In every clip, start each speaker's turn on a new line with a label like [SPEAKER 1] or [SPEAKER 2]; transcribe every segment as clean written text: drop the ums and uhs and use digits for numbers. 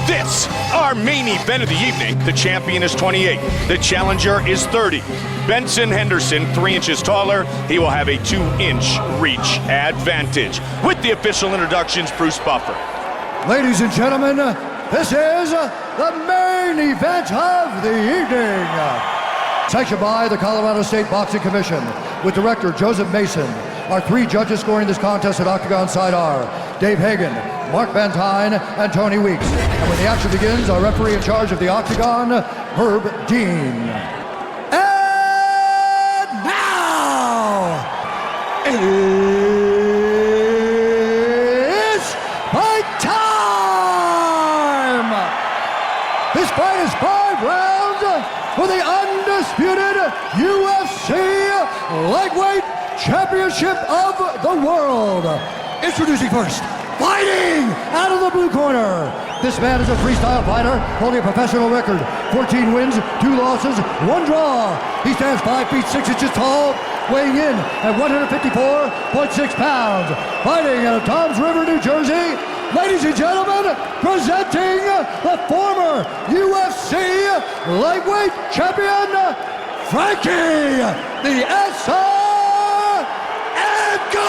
[SPEAKER 1] This, our main event of the evening. The champion is 28. The challenger is 30. Benson Henderson, 3 inches taller. He will have a 2-inch reach advantage. With the official introductions, Bruce Buffer.
[SPEAKER 2] Ladies and gentlemen, this is the main event of the evening. Sanctioned by the Colorado State Boxing Commission, with director Joseph Mason. Our 3 judges scoring this contest at Octagon side are Dave Hagan, Mark Van Tine, and Tony Weeks. And when the action begins, our referee in charge of the Octagon, Herb Dean. And now, it's fight time! This fight is 5 rounds for the undisputed UFC lightweight championship of the world. Introducing first, fighting out of the blue corner. This man is a freestyle fighter holding a professional record. 14 wins, 2 losses, 1 draw. He stands 5 feet 6 inches tall, weighing in at 154.6 pounds. Fighting out of Toms River, New Jersey, ladies and gentlemen, presenting the former UFC lightweight champion, Frankie, the SR Edgar!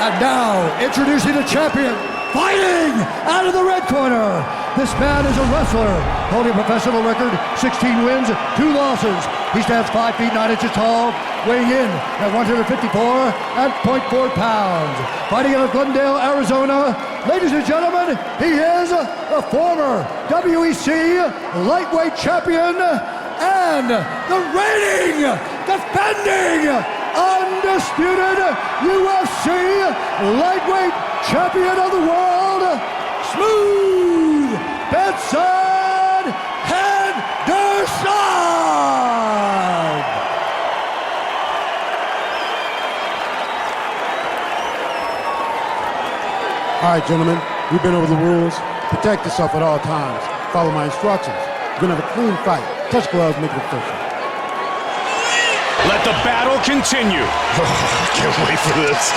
[SPEAKER 2] And now, introducing the champion, fighting out of the red corner. This man is a wrestler, holding a professional record, 16 wins, 2 losses. He stands 5 feet 9 inches tall, weighing in at 154.4 pounds. Fighting out of Glendale, Arizona, ladies and gentlemen, he is a former WEC lightweight champion and the reigning, defending, undisputed UFC lightweight champion of the world, Smooth Benson Henderson!
[SPEAKER 3] All right, gentlemen, we've been over the rules. Protect yourself at all times. Follow my instructions. We're gonna have a clean fight. Touch gloves, make it official.
[SPEAKER 1] Let the battle continue.
[SPEAKER 4] I can't wait for this.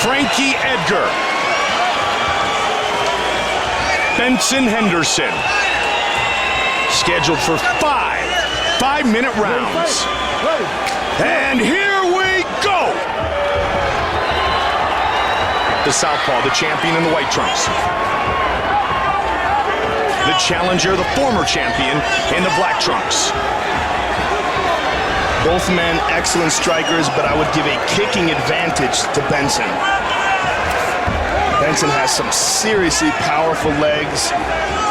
[SPEAKER 1] Frankie Edgar. Benson Henderson. Scheduled for 5-minute rounds. And here we go. The southpaw, the champion in the white trunks. The challenger, the former champion, in the black trunks.
[SPEAKER 4] Both men excellent strikers, but I would give a kicking advantage to Benson. Benson has some seriously powerful legs,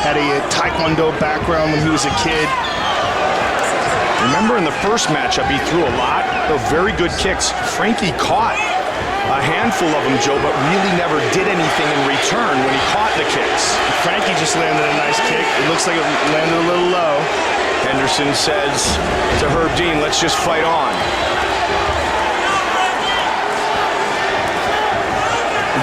[SPEAKER 4] had a taekwondo background when he was a kid.
[SPEAKER 1] Remember in the first matchup, he threw a lot of very good kicks. Frankie caught a handful of them, Joe, but really never did anything in return when he caught the kicks.
[SPEAKER 4] Frankie just landed a nice kick. It looks like it landed a little low.
[SPEAKER 1] Henderson says to Herb Dean, let's just fight on.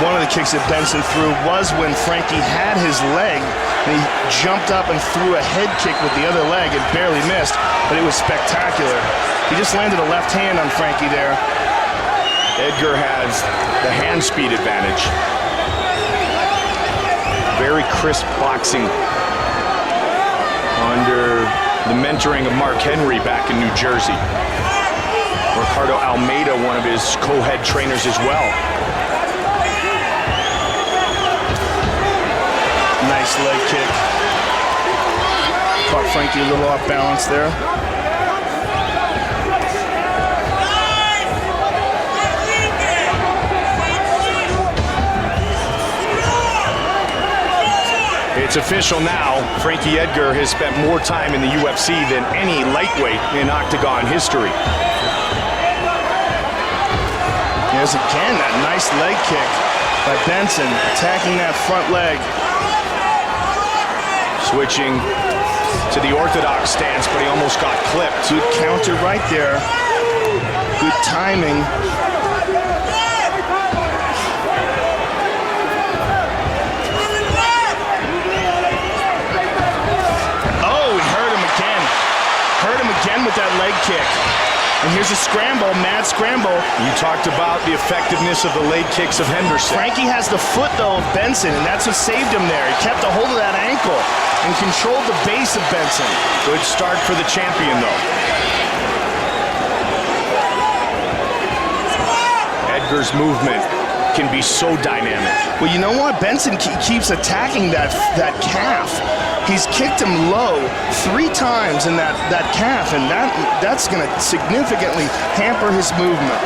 [SPEAKER 4] One of the kicks that Benson threw was when Frankie had his leg, and he jumped up and threw a head kick with the other leg and barely missed, but it was spectacular. He just landed a left hand on Frankie there.
[SPEAKER 1] Edgar has the hand speed advantage. Very crisp boxing under the mentoring of Mark Henry back in New Jersey. Ricardo Almeida, one of his co-head trainers as well.
[SPEAKER 4] Nice leg kick. Caught Frankie a little off balance there.
[SPEAKER 1] It's official now. Frankie Edgar has spent more time in the UFC than any lightweight in Octagon history.
[SPEAKER 4] There's again that nice leg kick by Benson, attacking that front leg.
[SPEAKER 1] Switching to the orthodox stance, but he almost got clipped.
[SPEAKER 4] Good counter right there. Good timing. With that leg kick. And here's a scramble, mad scramble.
[SPEAKER 1] You talked about the effectiveness of the leg kicks of Henderson.
[SPEAKER 4] Frankie has the foot, though, of Benson, and that's what saved him there. He kept a hold of that ankle and controlled the base of Benson.
[SPEAKER 1] Good start for the champion, though. Edgar's movement can be so dynamic.
[SPEAKER 4] Well, you know what? Benson keeps attacking that calf. He's kicked him low 3 times in that calf, and that's going to significantly hamper his movement.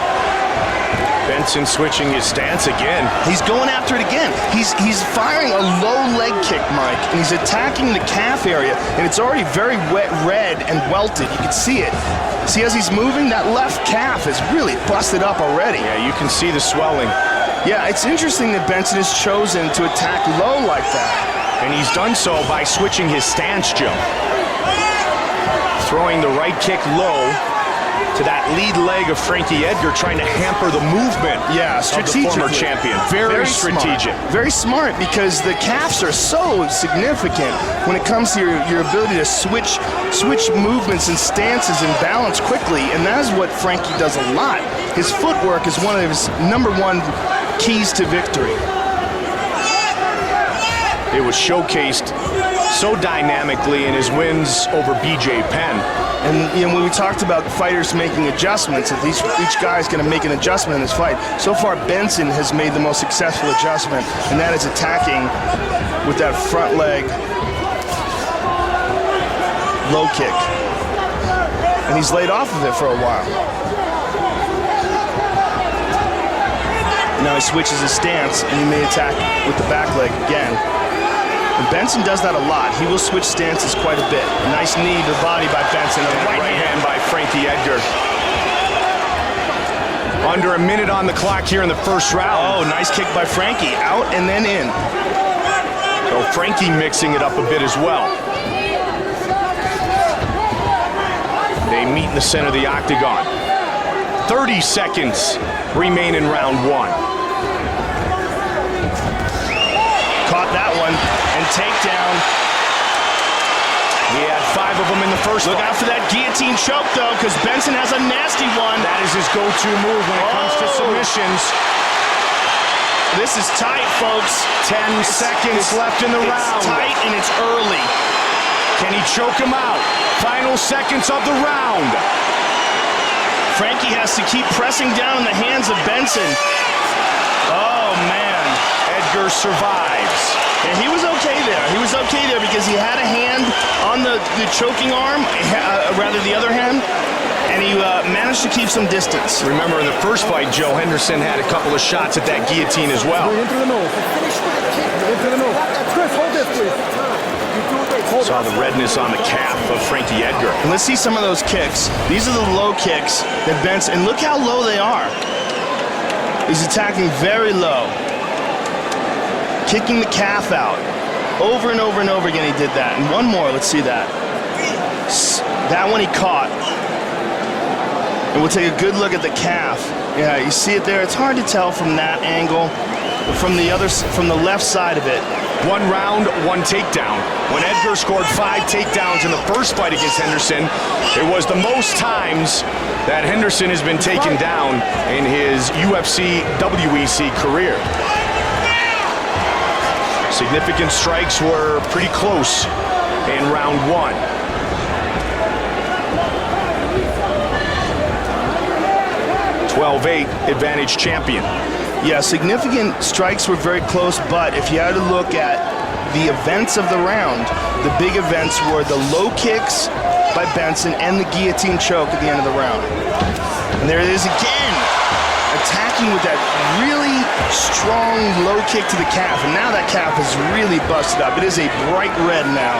[SPEAKER 1] Benson switching his stance again.
[SPEAKER 4] He's going after it again. He's firing a low leg kick, Mike, and he's attacking the calf area, and it's already very wet, red, and welted. You can see it. See, as he's moving, that left calf is really busted up already.
[SPEAKER 1] Yeah, you can see the swelling.
[SPEAKER 4] Yeah, it's interesting that Benson has chosen to attack low like that.
[SPEAKER 1] And he's done so by switching his stance, Joe. Throwing the right kick low to that lead leg of Frankie Edgar, trying to hamper the movement of the former champion. Very strategic.
[SPEAKER 4] Smart. Very smart, because the calves are so significant when it comes to your ability to switch movements and stances and balance quickly, and that is what Frankie does a lot. His footwork is one of his #1 keys to victory.
[SPEAKER 1] It was showcased so dynamically in his wins over BJ Penn.
[SPEAKER 4] And when we talked about fighters making adjustments, at least each guy's going to make an adjustment in this fight. So far, Benson has made the most successful adjustment, and that is attacking with that front leg low kick. And he's laid off of it for a while. Now he switches his stance, and he may attack with the back leg again. And Benson does that a lot. He will switch stances quite a bit. A nice knee to the body by Benson.
[SPEAKER 1] And right hand by Frankie Edgar. Under a minute on the clock here in the first round.
[SPEAKER 4] Oh, nice kick by Frankie. Out and then in.
[SPEAKER 1] So Frankie mixing it up a bit as well. They meet in the center of the octagon. 30 seconds remain in round 1.
[SPEAKER 4] Caught that one, and takedown.
[SPEAKER 1] He had 5 of them in the first
[SPEAKER 4] Look
[SPEAKER 1] fight.
[SPEAKER 4] out for that guillotine choke, though, because Benson has a nasty one.
[SPEAKER 1] That is his go-to move when it comes to submissions.
[SPEAKER 4] This is tight, folks.
[SPEAKER 1] 10 seconds left in the round.
[SPEAKER 4] It's tight, and it's early.
[SPEAKER 1] Can he choke him out? Final seconds of the round.
[SPEAKER 4] Frankie has to keep pressing down in the hands of Benson. Oh, man.
[SPEAKER 1] Edgar survives.
[SPEAKER 4] And he was okay there. He was okay there because he had a hand on the choking arm, rather the other hand, and he managed to keep some distance.
[SPEAKER 1] Remember in the first fight, Joe, Henderson had a couple of shots at that guillotine as well.
[SPEAKER 5] Into the nose. Into the nose. Chris, hold this, please.
[SPEAKER 1] Saw the redness on the calf of Frankie Edgar.
[SPEAKER 4] And let's see some of those kicks. These are the low kicks that Benson, and look how low they are. He's attacking very low. Kicking the calf out. Over and over and over again he did that. And one more, let's see that. That one he caught. And we'll take a good look at the calf. Yeah, you see it there. It's hard to tell from that angle, but from the left side of it.
[SPEAKER 1] 1 round, 1 takedown. When Edgar scored 5 takedowns in the first fight against Henderson, it was the most times that Henderson has been taken down in his UFC, WEC career. Significant strikes were pretty close in round 1. (12-8) advantage champion.
[SPEAKER 4] Yeah, significant strikes were very close, but if you had to look at the events of the round, the big events were the low kicks by Benson and the guillotine choke at the end of the round. And there it is again, attacking with that really strong low kick to the calf, and now that calf is really busted up. It is a bright red now.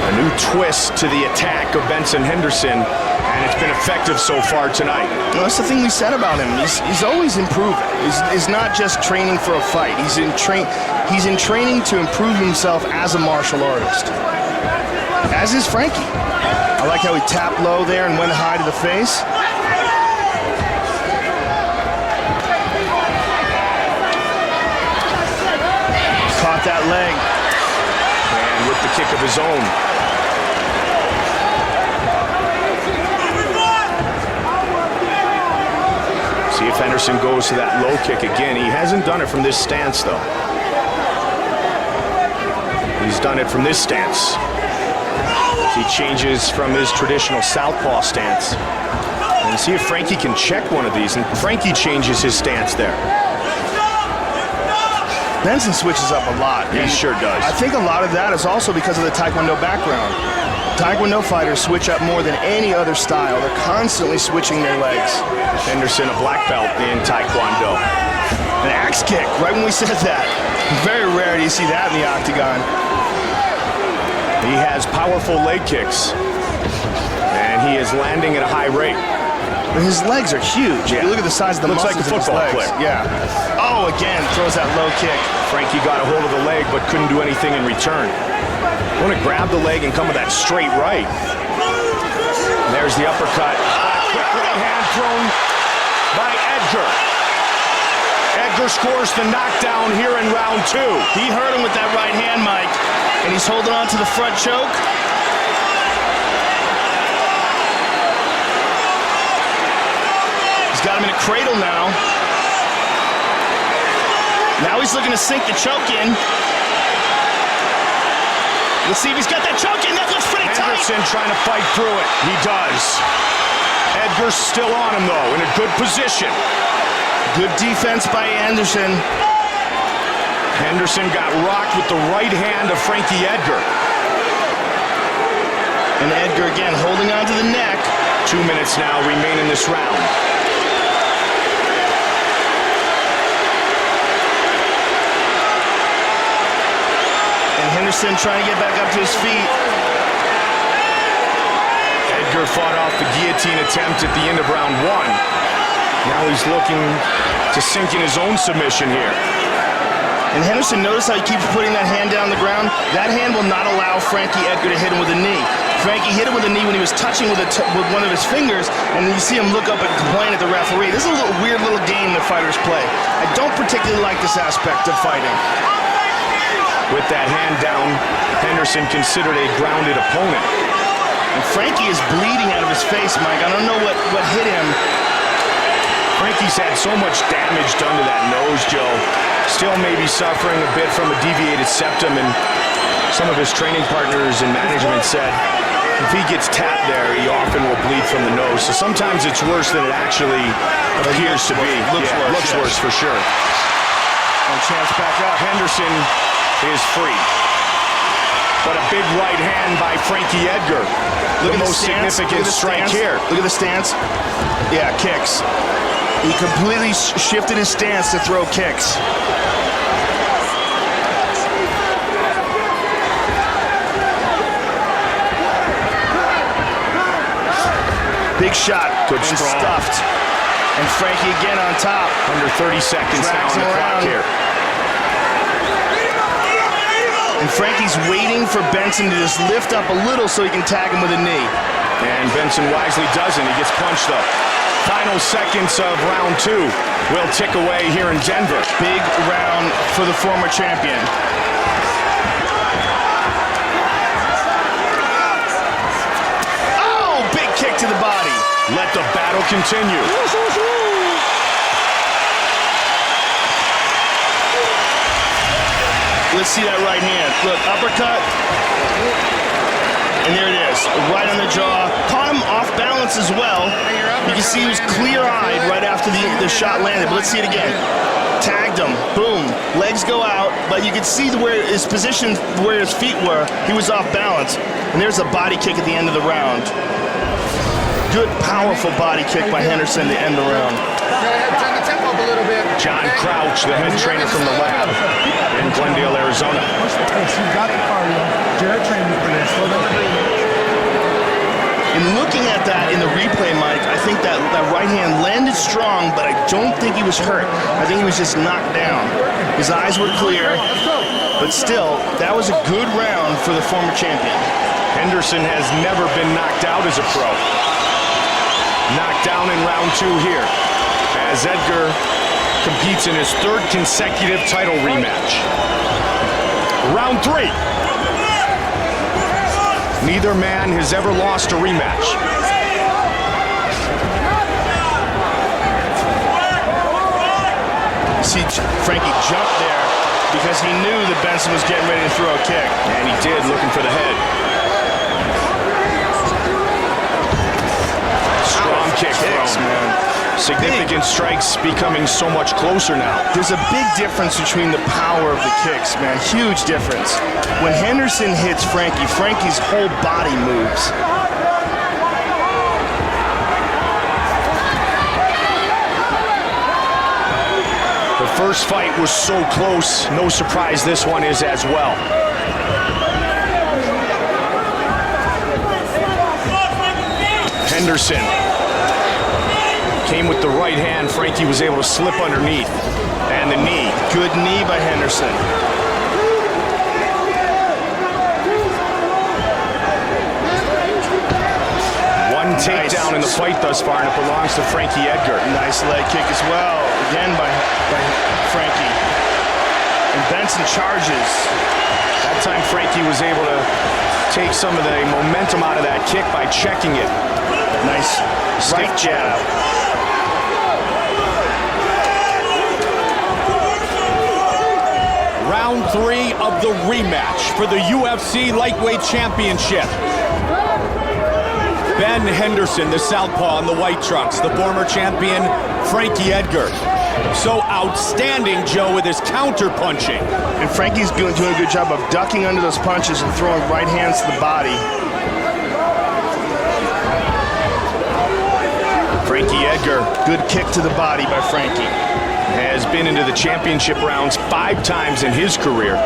[SPEAKER 1] A new twist to the attack of Benson Henderson, and it's been effective so far tonight.
[SPEAKER 4] You know, that's the thing we said about him. He's always improving. He's not just training for a fight. He's in training to improve himself as a martial artist. As is Frankie. I like how he tapped low there and went high to the face. Caught that leg.
[SPEAKER 1] And with the kick of his own. if Henderson goes to that low kick again. He hasn't done it from this stance, though. He's done it from this stance. He changes from his traditional southpaw stance. And see if Frankie can check one of these. And Frankie changes his stance there.
[SPEAKER 4] Benson switches up a lot.
[SPEAKER 1] He sure does.
[SPEAKER 4] I think a lot of that is also because of the Taekwondo background. Taekwondo fighters switch up more than any other style. They're constantly switching their legs.
[SPEAKER 1] Henderson, a black belt in Taekwondo.
[SPEAKER 4] An axe kick, right when we said that. Very rare do you see that in the octagon.
[SPEAKER 1] He has powerful leg kicks. And he is landing at a high rate.
[SPEAKER 4] But his legs are huge.
[SPEAKER 1] Yeah.
[SPEAKER 4] You look at the size of the
[SPEAKER 1] Looks
[SPEAKER 4] muscles
[SPEAKER 1] like a
[SPEAKER 4] in his
[SPEAKER 1] football
[SPEAKER 4] legs.
[SPEAKER 1] player.
[SPEAKER 4] Yeah. Oh, again, throws that low kick.
[SPEAKER 1] Frankie got a hold of the leg, but couldn't do anything in return. Want to grab the leg and come with that straight right. There's the uppercut. Quick right hand thrown by Edgar. Edgar scores the knockdown here in round 2.
[SPEAKER 4] He hurt him with that right hand, Mike, and he's holding on to the front choke. He's got him in a cradle now. Now he's looking to sink the choke in. Let's see if he's got that choke in. That looks pretty tight.
[SPEAKER 1] Henderson trying to fight through it. He does. Edgar's still on him, though, in a good position.
[SPEAKER 4] Good defense by Henderson.
[SPEAKER 1] Henderson got rocked with the right hand of Frankie Edgar.
[SPEAKER 4] And Edgar again holding on to the neck.
[SPEAKER 1] 2 minutes now remain in this round.
[SPEAKER 4] Henderson trying to get back up to his feet.
[SPEAKER 1] Edgar fought off the guillotine attempt at the end of round 1. Now he's looking to sink in his own submission here.
[SPEAKER 4] And Henderson, notice how he keeps putting that hand down on the ground? That hand will not allow Frankie Edgar to hit him with a knee. Frankie hit him with a knee when he was touching with one of his fingers, and you see him look up and complain at the referee. This is a weird little game that fighters play. I don't particularly like this aspect of fighting.
[SPEAKER 1] With that hand down, Henderson considered a grounded opponent.
[SPEAKER 4] And Frankie is bleeding out of his face, Mike. I don't know what hit him.
[SPEAKER 1] Frankie's had so much damage done to that nose, Joe. Still maybe suffering a bit from a deviated septum, and some of his training partners and management said if he gets tapped there, he often will bleed from the nose. So sometimes it's worse than it actually appears to be. Looks worse for sure.
[SPEAKER 4] And chance back up.
[SPEAKER 1] Henderson is free. But a big right hand by Frankie Edgar.
[SPEAKER 4] Look
[SPEAKER 1] the
[SPEAKER 4] at
[SPEAKER 1] most
[SPEAKER 4] the stance.
[SPEAKER 1] significant strike here.
[SPEAKER 4] Look at the stance. Yeah, kicks. He completely shifted his stance to throw kicks. Big shot.
[SPEAKER 1] Good
[SPEAKER 4] and
[SPEAKER 1] strong.
[SPEAKER 4] Stuffed. And Frankie again on top.
[SPEAKER 1] Under 30 seconds now on the clock here.
[SPEAKER 4] And Frankie's waiting for Benson to just lift up a little so he can tag him with a knee.
[SPEAKER 1] And Benson wisely doesn't. He gets punched, though. Final seconds of round 2 will tick away here in Denver.
[SPEAKER 4] Big round for the former champion. Oh, big kick to the body.
[SPEAKER 1] Let the battle continue.
[SPEAKER 4] Let's see that right hand. Look, uppercut. And there it is, right on the jaw. Caught him off balance as well. You can see he was clear-eyed right after the shot landed. But let's see it again. Tagged him, boom. Legs go out, but you can see where his position, where his feet were. He was off balance. And there's a body kick at the end of the round. Good, powerful body kick by Henderson to end the round.
[SPEAKER 5] Turn the tempo up a little bit.
[SPEAKER 1] John Crouch, the head trainer from the lab in Glendale, Arizona.
[SPEAKER 5] You got the cardio. Jared trained you for this.
[SPEAKER 4] In looking at that in the replay, Mike, I think that right hand landed strong, but I don't think he was hurt. I think he was just knocked down. His eyes were clear, but still, that was a good round for the former champion.
[SPEAKER 1] Henderson has never been knocked out as a pro. Knocked down in round 2 here, as Edgar competes in his 3rd consecutive title rematch. Round 3. Neither man has ever lost a rematch.
[SPEAKER 4] see Frankie jump there because he knew that Benson was getting ready to throw a kick.
[SPEAKER 1] And he did, looking for the head. Strong kick thrown.
[SPEAKER 4] Man.
[SPEAKER 1] Significant strikes becoming so much closer now.
[SPEAKER 4] There's a big difference between the power of the kicks, man. Huge difference. When Henderson hits Frankie, Frankie's whole body moves.
[SPEAKER 1] The first fight was so close. No surprise this one is as well. Henderson came with the right hand. Frankie was able to slip underneath. And the knee.
[SPEAKER 4] Good knee by Henderson.
[SPEAKER 1] One takedown in the fight thus far, and it belongs to Frankie Edgar.
[SPEAKER 4] Nice leg kick as well. Again by Frankie. And Benson charges.
[SPEAKER 1] That time Frankie was able to take some of the momentum out of that kick by checking it.
[SPEAKER 4] Nice
[SPEAKER 1] Stiff jab. Round 3 of the rematch for the UFC Lightweight Championship. Ben Henderson, the southpaw in the white trunks, the former champion Frankie Edgar. So outstanding, Joe, with his counter-punching.
[SPEAKER 4] And Frankie's doing a good job of ducking under those punches and throwing right hands to the body.
[SPEAKER 1] Frankie Edgar,
[SPEAKER 4] good kick to the body by Frankie.
[SPEAKER 1] Has been into the championship rounds 5 times in his career.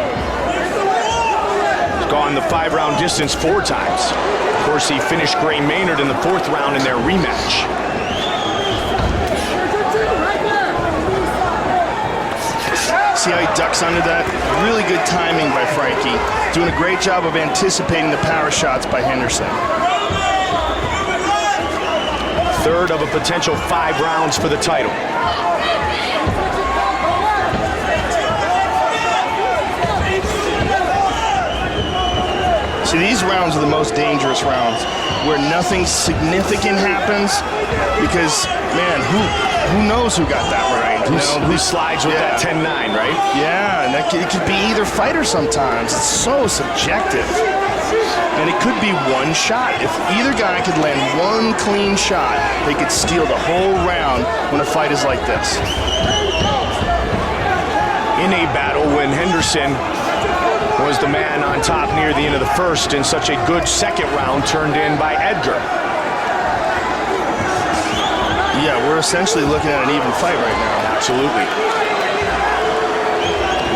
[SPEAKER 1] He's gone the 5-round distance 4 times. Of course, he finished Gray Maynard in the 4th round in their rematch.
[SPEAKER 4] See how he ducks under that? Really good timing by Frankie. Doing a great job of anticipating the power shots by Henderson.
[SPEAKER 1] 3rd of a potential 5 rounds for the title.
[SPEAKER 4] See, these rounds are the most dangerous rounds, where nothing significant happens, because, man, who knows who got that right?
[SPEAKER 1] Who slides with that 10-9, right?
[SPEAKER 4] Yeah, and it could be either fighter sometimes. It's so subjective. And it could be one shot. If either guy could land one clean shot, they could steal the whole round when a fight is like this.
[SPEAKER 1] In a battle when Henderson was the man on top near the end of the 1st, and such a good 2nd round turned in by Edgar.
[SPEAKER 4] Yeah, we're essentially looking at an even fight right now.
[SPEAKER 1] Absolutely.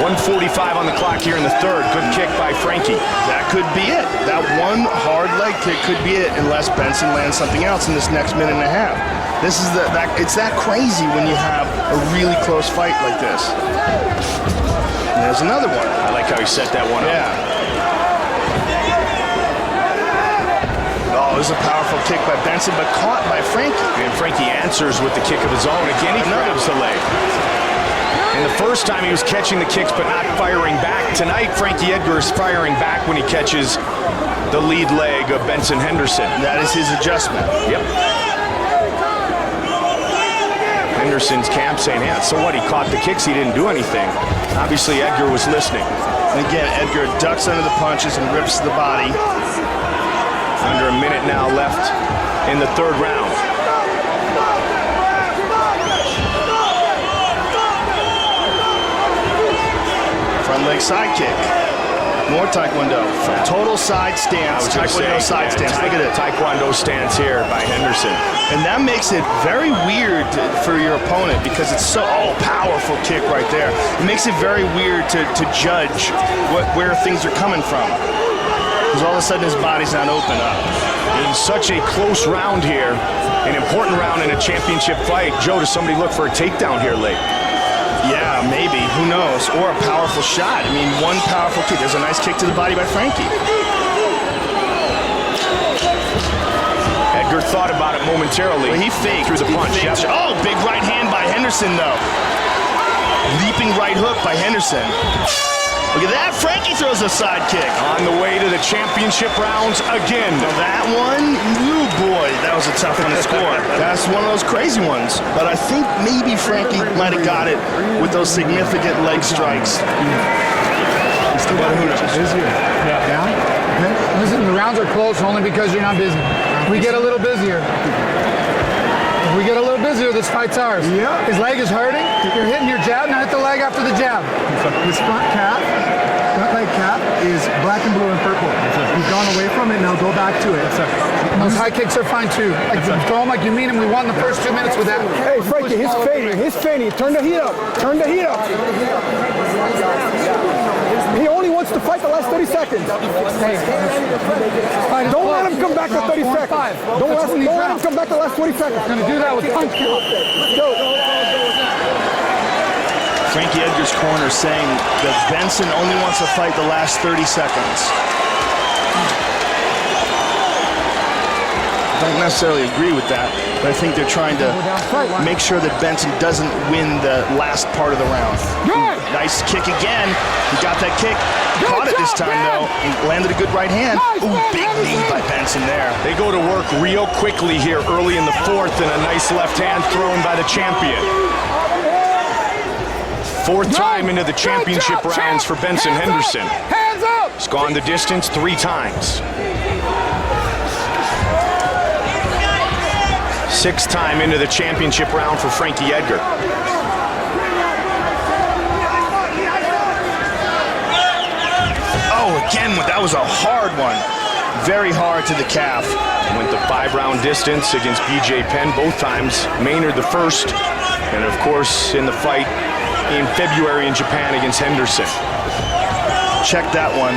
[SPEAKER 1] 1:45 on the clock here in the 3rd. Good kick by Frankie.
[SPEAKER 4] That could be it. That one hard leg kick could be it, unless Benson lands something else in this next minute and a half. This is it's that crazy when you have a really close fight like this. And there's another one.
[SPEAKER 1] I like how he set that one up.
[SPEAKER 4] Yeah. Oh, this is a powerful kick by Benson, but caught by Frankie.
[SPEAKER 1] And Frankie answers with the kick of his own. Again, he grabs the leg. And the first time he was catching the kicks but not firing back. Tonight, Frankie Edgar is firing back when he catches the lead leg of Benson Henderson.
[SPEAKER 4] That is his adjustment.
[SPEAKER 1] Yep. Henderson's camp saying, yeah, so what? He caught the kicks. He didn't do anything. Obviously, Edgar was listening.
[SPEAKER 4] And again, Edgar ducks under the punches and rips the body.
[SPEAKER 1] Under a minute now left in the 3rd round.
[SPEAKER 4] Front leg side kick. More Taekwondo. Total side stance. Taekwondo side stance. Look at it.
[SPEAKER 1] Taekwondo stance here by Henderson.
[SPEAKER 4] And that makes it very weird for your opponent, because it's so powerful kick right there. It makes it very weird to judge where things are coming from. Because all of a sudden his body's not open up.
[SPEAKER 1] In such a close round here, an important round in a championship fight. Joe, does somebody look for a takedown here late?
[SPEAKER 4] Yeah, maybe. Who knows? Or a powerful shot. I mean, one powerful kick. There's a nice kick to the body by Frankie.
[SPEAKER 1] Edgar thought about it momentarily.
[SPEAKER 4] Well, he faked.
[SPEAKER 1] Through the punch. Yep.
[SPEAKER 4] Oh, big right hand by Henderson, though. Leaping right hook by Henderson. Look at that. Frankie throws a side kick.
[SPEAKER 1] On the way to the championship rounds again.
[SPEAKER 4] Now that one, ooh boy, that was a tough one to score. That's one of those crazy ones. But I think maybe Frankie might have got it with those significant leg strikes. But who knows?
[SPEAKER 6] Yeah. Okay. Listen, the rounds are close only because you're not busy. We get a little busier. If we get a little busier, this fight's ours.
[SPEAKER 5] Yeah.
[SPEAKER 6] His leg is hurting. You're hitting your jab. Now hit the leg after the jab.
[SPEAKER 5] His front leg cap is black and blue and purple. He's gone away from it, now go back to it.
[SPEAKER 6] And those high kicks are fine too. Like, throw them like you mean them. We won the first 2 minutes with that.
[SPEAKER 5] Hey, Frankie, he's fading. Turn the heat up. He only wants to fight the last 30 seconds.
[SPEAKER 6] Hey,
[SPEAKER 5] Don't let him come back to 30 seconds. Don't let him come back to the last 20 seconds.
[SPEAKER 6] He's gonna do that with punch.
[SPEAKER 4] Frankie Edgar's corner saying that Benson only wants to fight the last 30 seconds. I don't necessarily agree with that, but I think they're trying to make sure that Benson doesn't win the last part of the round. Nice kick again. He got that kick. Caught it this time, though. He landed a good right hand. Ooh, big knee by Benson there.
[SPEAKER 1] They go to work real quickly here early in the fourth, and a nice left hand thrown by the champion. Fourth time into the championship rounds for Benson Henderson.
[SPEAKER 6] Hands up!
[SPEAKER 1] He's gone the distance 3 times. 6th time into the championship round for Frankie Edgar.
[SPEAKER 4] Oh, again, that was a hard one. Very hard to the calf.
[SPEAKER 1] Went the 5-round distance against BJ Penn both times. Maynard the first, and of course in the fight in February in Japan against Henderson.
[SPEAKER 4] Check that one.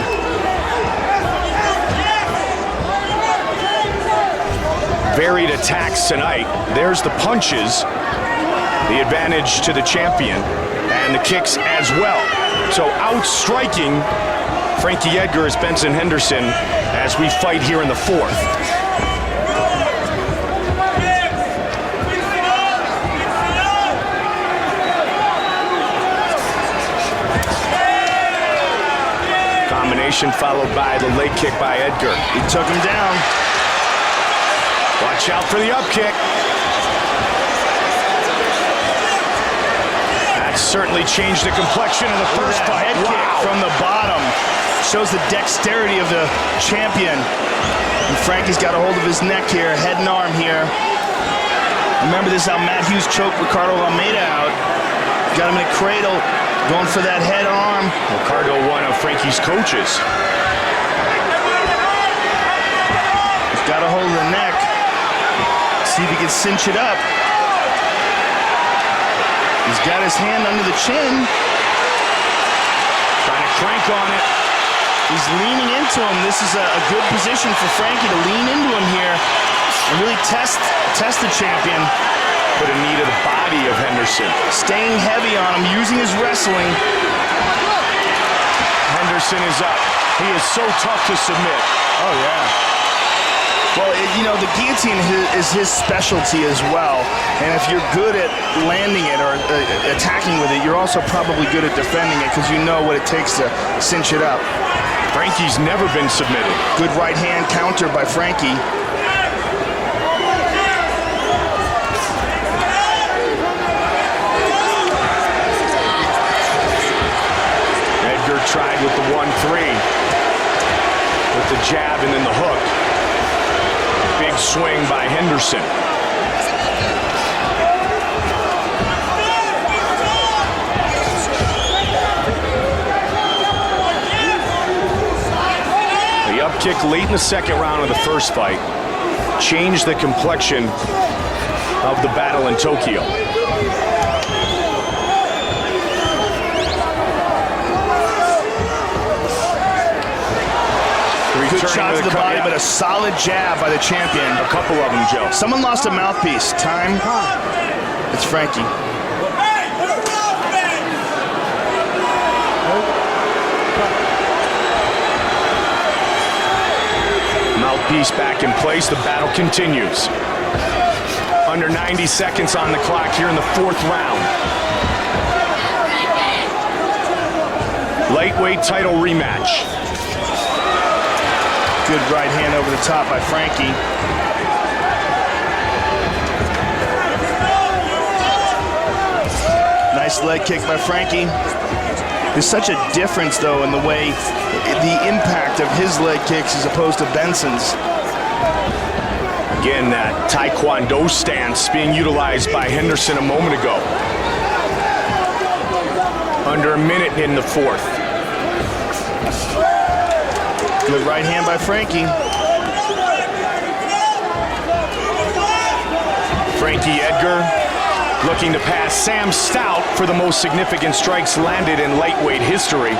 [SPEAKER 1] Varied attacks tonight. There's the punches, the advantage to the champion, and the kicks as well. So outstriking Frankie Edgar as Benson Henderson as we fight here in the fourth. Combination followed by the leg kick by Edgar.
[SPEAKER 4] He took him down.
[SPEAKER 1] Watch out for the up kick. That certainly changed the complexion of the first fight.
[SPEAKER 4] Head kick from the bottom. Shows the dexterity of the champion. And Frankie's got a hold of his neck here, head and arm here. Remember this, how Matt Hughes choked Ricardo Almeida out. Got him in a cradle, going for that head arm.
[SPEAKER 1] Ricardo, one of Frankie's coaches.
[SPEAKER 4] He's got a hold of the neck. See if he can cinch it up. He's got his hand under the chin.
[SPEAKER 1] Trying to crank on it.
[SPEAKER 4] He's leaning into him. This is a good position for Frankie to lean into him here and really test the champion.
[SPEAKER 1] Put a knee to the body of Henderson.
[SPEAKER 4] Staying heavy on him, using his wrestling.
[SPEAKER 1] Henderson is up. He is so tough to submit.
[SPEAKER 4] Oh, yeah. Well, you know, the guillotine is his specialty as well. And if you're good at landing it or attacking with it, you're also probably good at defending it because you know what it takes to cinch it up.
[SPEAKER 1] Frankie's never been submitted.
[SPEAKER 4] Good right hand counter by Frankie.
[SPEAKER 1] Edgar tried with the 1-3. With the jab and then the hook. Big swing by Henderson. The up kick late in the second round of the first fight changed the complexion of the battle in Tokyo.
[SPEAKER 4] Good shot to the body, but a solid jab by the champion.
[SPEAKER 1] A couple of them, Joe.
[SPEAKER 4] Someone lost a mouthpiece. Time. It's Frankie.
[SPEAKER 1] Mouthpiece back in place. The battle continues. Under 90 seconds on the clock here in the fourth round. Lightweight title rematch.
[SPEAKER 4] Good right hand over the top by Frankie. Nice leg kick by Frankie. There's such a difference, though, in the way, the impact of his leg kicks as opposed to Benson's.
[SPEAKER 1] Again, that Taekwondo stance being utilized by Henderson a moment ago. Under a minute in the fourth.
[SPEAKER 4] Good right hand by Frankie.
[SPEAKER 1] Frankie Edgar looking to pass Sam Stout for the most significant strikes landed in lightweight history.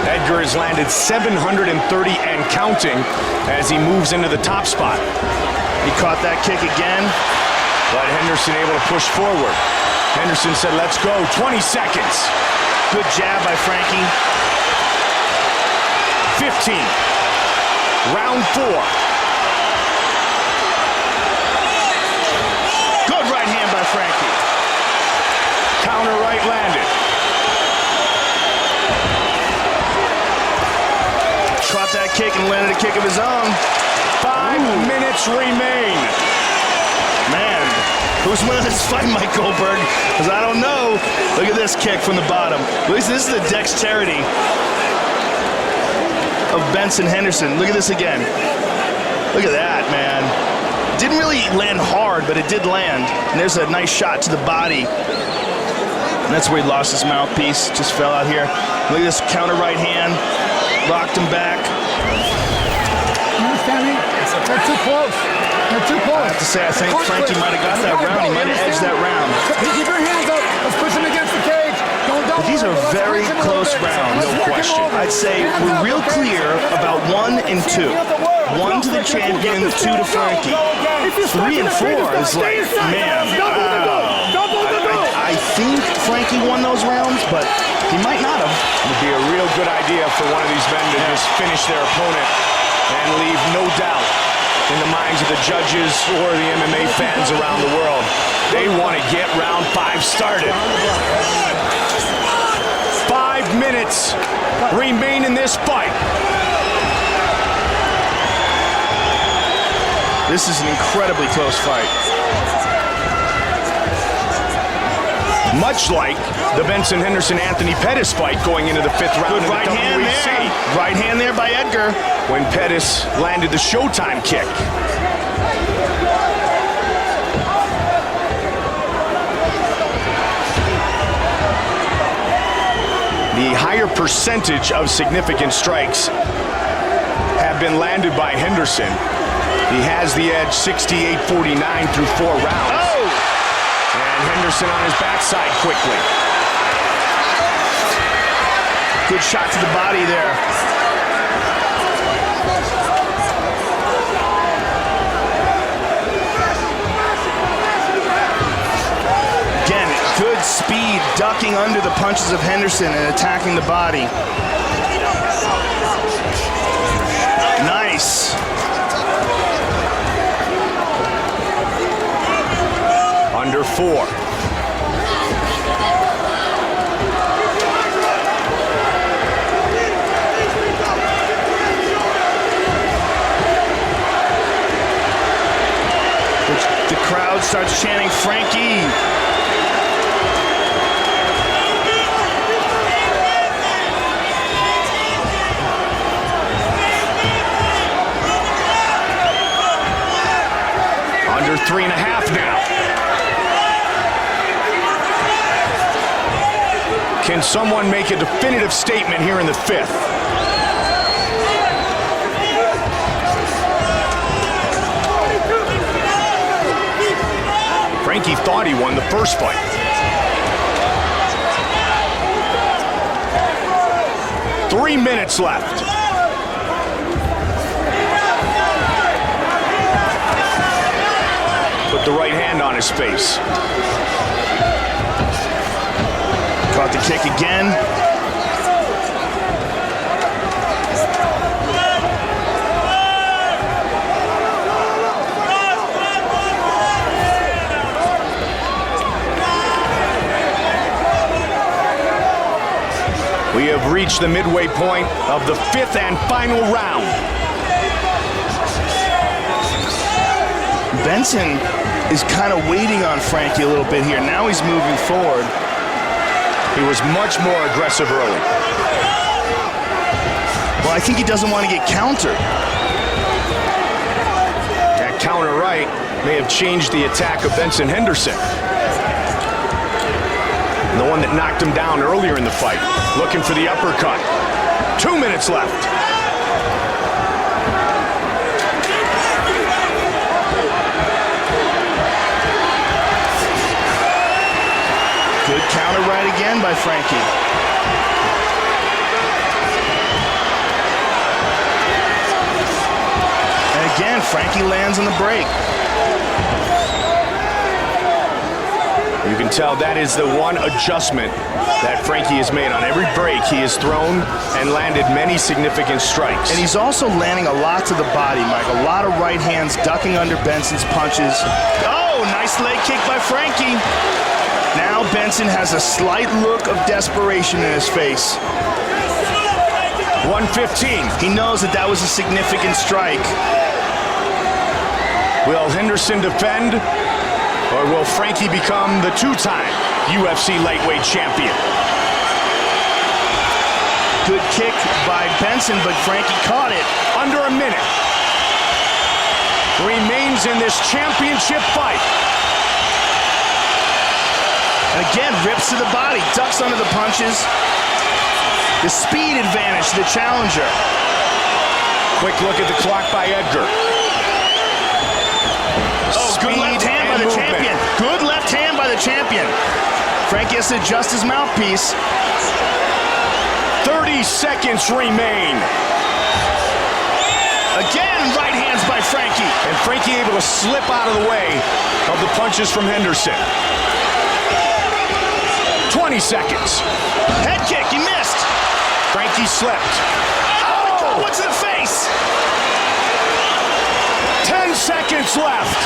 [SPEAKER 1] Edgar has landed 730 and counting as he moves into the top spot.
[SPEAKER 4] He caught that kick again.
[SPEAKER 1] But Henderson able to push forward. Henderson said, let's go, 20 seconds.
[SPEAKER 4] Good jab by Frankie.
[SPEAKER 1] 15. Round 4.
[SPEAKER 4] Good right hand by Frankie.
[SPEAKER 1] Counter right landed.
[SPEAKER 4] Caught that kick and landed a kick of his own.
[SPEAKER 1] 5 minutes remain.
[SPEAKER 4] Man, who's winning this fight, Mike Goldberg? Because I don't know. Look at this kick from the bottom. This is the dexterity of Benson Henderson. Look at this again. Look at that, man. Didn't really land hard, but it did land. And there's a nice shot to the body. And that's where he lost his mouthpiece. Just fell out here. Look at this counter right hand. Locked him back.
[SPEAKER 6] You understand me? They're too close. They're too close.
[SPEAKER 4] I have to say, I think Frankie might have got that round. He might have edged that round.
[SPEAKER 6] Keep your hands up. Let's push him against the cage.
[SPEAKER 4] But these are very close rounds, no question. I'd say we're real clear about 1 and 2. 1 to the champion, 2 to Frankie. 3 and 4 is like, man, I think Frankie won those rounds, but he might not have.
[SPEAKER 1] It would be a real good idea for one of these men to just finish their opponent and leave no doubt in the minds of the judges or the MMA fans around the world. They want to get round 5 started. 5 minutes remain in this fight.
[SPEAKER 4] This is an incredibly close fight.
[SPEAKER 1] Much like the Benson Henderson-Anthony Pettis fight going into the 5th round.
[SPEAKER 4] Good
[SPEAKER 1] of
[SPEAKER 4] right
[SPEAKER 1] the
[SPEAKER 4] hand
[SPEAKER 1] WEC.
[SPEAKER 4] there. Right hand there by Edgar.
[SPEAKER 1] When Pettis landed the Showtime kick. The higher percentage of significant strikes have been landed by Henderson. He has the edge 68-49 through 4 rounds.
[SPEAKER 4] Oh!
[SPEAKER 1] And Henderson on his backside quickly.
[SPEAKER 4] Good shot to the body there. Again, good speed, ducking under the punches of Henderson and attacking the body. Nice.
[SPEAKER 1] Under 4.
[SPEAKER 4] The crowd starts chanting Frankie.
[SPEAKER 1] Under 3.5 now. Can someone make a definitive statement here in the 5th? Frankie thought he won the first fight. Three minutes left. Put the right hand on his face.
[SPEAKER 4] Caught the kick again.
[SPEAKER 1] We have reached the midway point of the 5th and final round.
[SPEAKER 4] Benson is kind of waiting on Frankie a little bit here. Now he's moving forward.
[SPEAKER 1] He was much more aggressive early.
[SPEAKER 4] Well, I think he doesn't want to get countered.
[SPEAKER 1] That counter right may have changed the attack of Benson Henderson. The one that knocked him down earlier in the fight. Looking for the uppercut. 2 minutes left.
[SPEAKER 4] Good counter right again by Frankie. And again, Frankie lands on the break.
[SPEAKER 1] You can tell that is the one adjustment that Frankie has made. On every break, he has thrown and landed many significant strikes.
[SPEAKER 4] And he's also landing a lot to the body, Mike. A lot of right hands ducking under Benson's punches. Oh, nice leg kick by Frankie. Now Benson has a slight look of desperation in his face.
[SPEAKER 1] 115.
[SPEAKER 4] He knows that that was a significant strike.
[SPEAKER 1] Will Henderson defend? Or will Frankie become the 2-time UFC lightweight champion?
[SPEAKER 4] Good kick by Benson, but Frankie caught it.
[SPEAKER 1] Under a minute. Remains in this championship fight.
[SPEAKER 4] And again, rips to the body, ducks under the punches. The speed advantage to the challenger.
[SPEAKER 1] Quick look at the clock by Edgar.
[SPEAKER 4] Good left hand by the champion. Good left hand by the champion. Frankie has to adjust his mouthpiece.
[SPEAKER 1] 30 seconds remain.
[SPEAKER 4] Again, right hands by Frankie.
[SPEAKER 1] And Frankie able to slip out of the way of the punches from Henderson. 20 seconds.
[SPEAKER 4] Head kick, he missed.
[SPEAKER 1] Frankie slipped.
[SPEAKER 4] Oh, what's in the face?
[SPEAKER 1] 10 seconds left.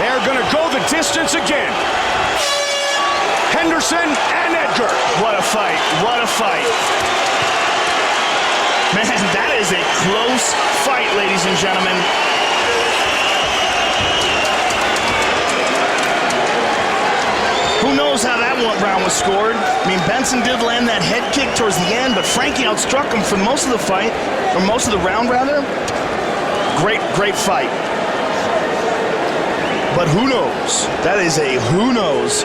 [SPEAKER 1] They're going to go the distance again. Henderson and Edgar.
[SPEAKER 4] What a fight. What a fight. Man, that is a close fight, ladies and gentlemen. Who knows how that round was scored? I mean, Benson did land that head kick towards the end, but Frankie outstruck him for most of the fight, or most of the round, rather. Great fight. But who knows? That is a who knows.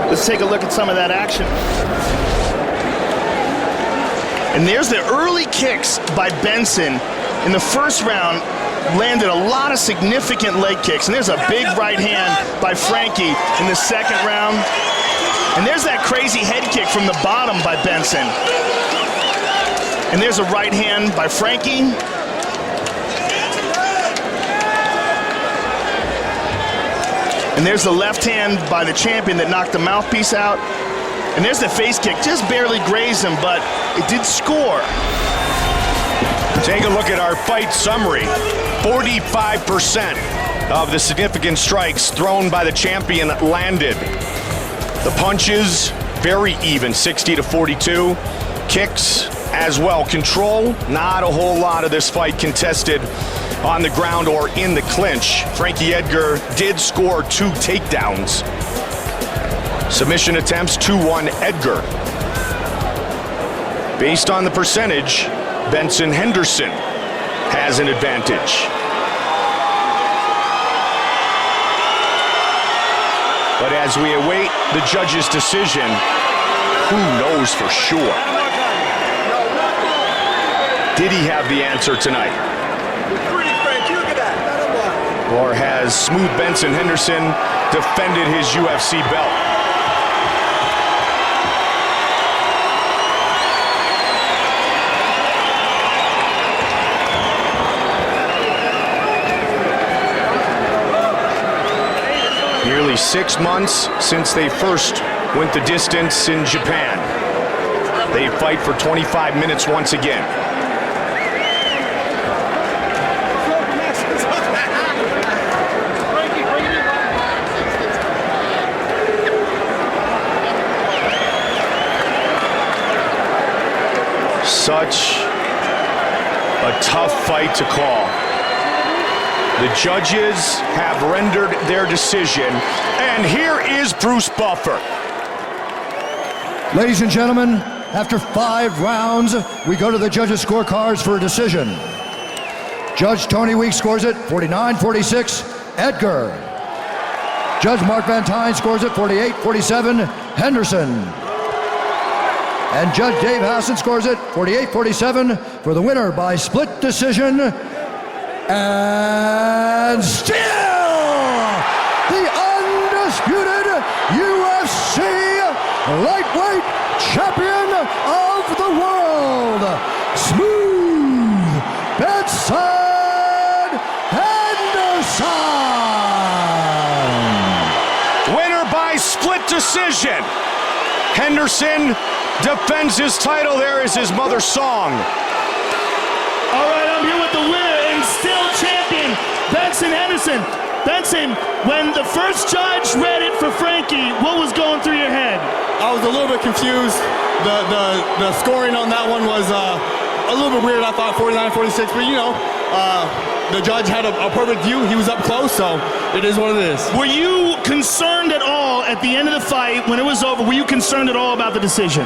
[SPEAKER 4] Let's take a look at some of that action. And there's the early kicks by Benson in the first round. Landed a lot of significant leg kicks. And there's a big right hand by Frankie in the second round. And there's that crazy head kick from the bottom by Benson. And there's a right hand by Frankie. And there's the left hand by the champion that knocked the mouthpiece out. And there's the face kick, just barely grazed him, but it did score.
[SPEAKER 1] Take a look at our fight summary. 45% of the significant strikes thrown by the champion landed. The punches, very even, 60 to 42. Kicks as well. Control, not a whole lot of this fight contested on the ground or in the clinch. Frankie Edgar did score 2 takedowns. Submission attempts, 2-1 Edgar. Based on the percentage, Benson Henderson has an advantage. But as we await the judge's decision, who knows for sure? Did he have the answer tonight? Or has Smooth Benson Henderson defended his UFC belt? Nearly 6 months since they first went the distance in Japan. They fight for 25 minutes once again. Such a tough fight to call. The judges have rendered their decision, and here is Bruce Buffer.
[SPEAKER 2] Ladies and gentlemen, after 5 rounds, we go to the judges' scorecards for a decision. Judge Tony Weeks scores it 49-46, Edgar. Judge Mark Van Tine scores it 48-47, Henderson. And Judge Dave Hassan scores it 48-47 for the winner by split decision. And still, the undisputed UFC lightweight champion of the world, Smooth Benson Henderson.
[SPEAKER 1] Winner by split decision. Henderson defends his title. There is his mother's song.
[SPEAKER 7] All right, I'm here with the winner and still champion, Benson Henderson. Benson, when the first judge read it for Frankie, what was going through your head?
[SPEAKER 5] I was a little bit confused. The scoring on that one was a little bit weird. I thought 49-46, but you know, the judge had a perfect view. He was up close, so it is what it is.
[SPEAKER 7] Were you concerned at all at the end of the fight, when it was over, were you concerned at all about the decision?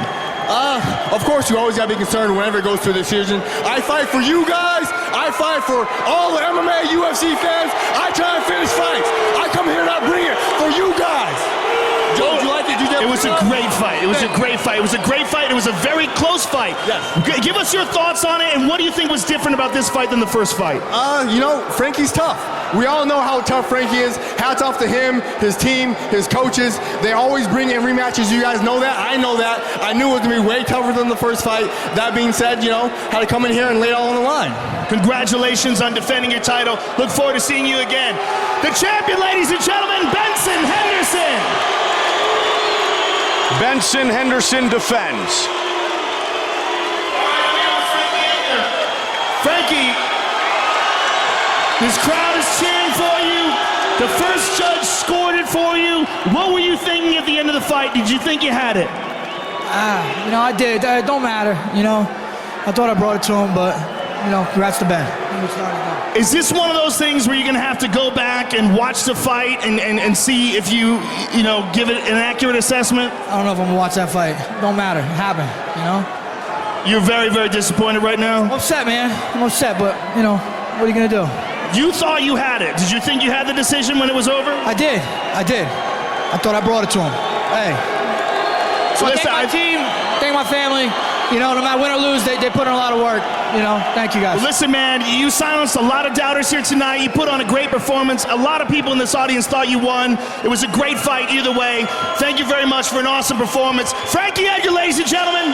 [SPEAKER 5] Of course, you always gotta be concerned whenever it goes to a decision. I fight for you guys. I fight for all the MMA, UFC fans. I try and finish fights. I come here and I bring it for you guys. Joe, did you like it?
[SPEAKER 7] It was a great fight. It was a great fight. It was a great fight. It was a very close fight.
[SPEAKER 5] Yes.
[SPEAKER 7] Give us your thoughts on it, and what do you think was different about this fight than the first fight?
[SPEAKER 5] You know, Frankie's tough. We all know how tough Frankie is. Hats off to him, his team, his coaches. They always bring in rematches. You guys know that. I know that. I knew it was going to be way tougher than the first fight. That being said, you know, had to come in here and lay it all on the line.
[SPEAKER 7] Congratulations on defending your title. Look forward to seeing you again. The champion, ladies and gentlemen, Benson Henderson.
[SPEAKER 1] Benson Henderson defends.
[SPEAKER 7] Frankie, this crowd is cheering for you. The first judge scored it for you. What were you thinking at the end of the fight? Did you think you had it?
[SPEAKER 8] You know, I did. It don't matter, you know. I thought I brought it to him, but, you know, congrats to Ben.
[SPEAKER 7] Is this one of those things where you're going to have to go back and watch the fight and see if you know, give it an accurate assessment?
[SPEAKER 8] I don't know if I'm going to watch that fight. It don't matter. It happened, you know.
[SPEAKER 7] You're very, very disappointed right now?
[SPEAKER 8] I'm upset, man. I'm upset, but, you know, what are you going to do?
[SPEAKER 7] You thought you had it. Did you think you had the decision when it was over?
[SPEAKER 8] I did. I thought I brought it to him. Hey. So
[SPEAKER 7] listen,
[SPEAKER 8] thank my team, thank my family. You know, no matter win or lose, they put in a lot of work. You know, thank you guys.
[SPEAKER 7] Well, listen, man, you silenced a lot of doubters here tonight. You put on a great performance. A lot of people in this audience thought you won. It was a great fight either way. Thank you very much for an awesome performance. Frankie Edgar, ladies and gentlemen.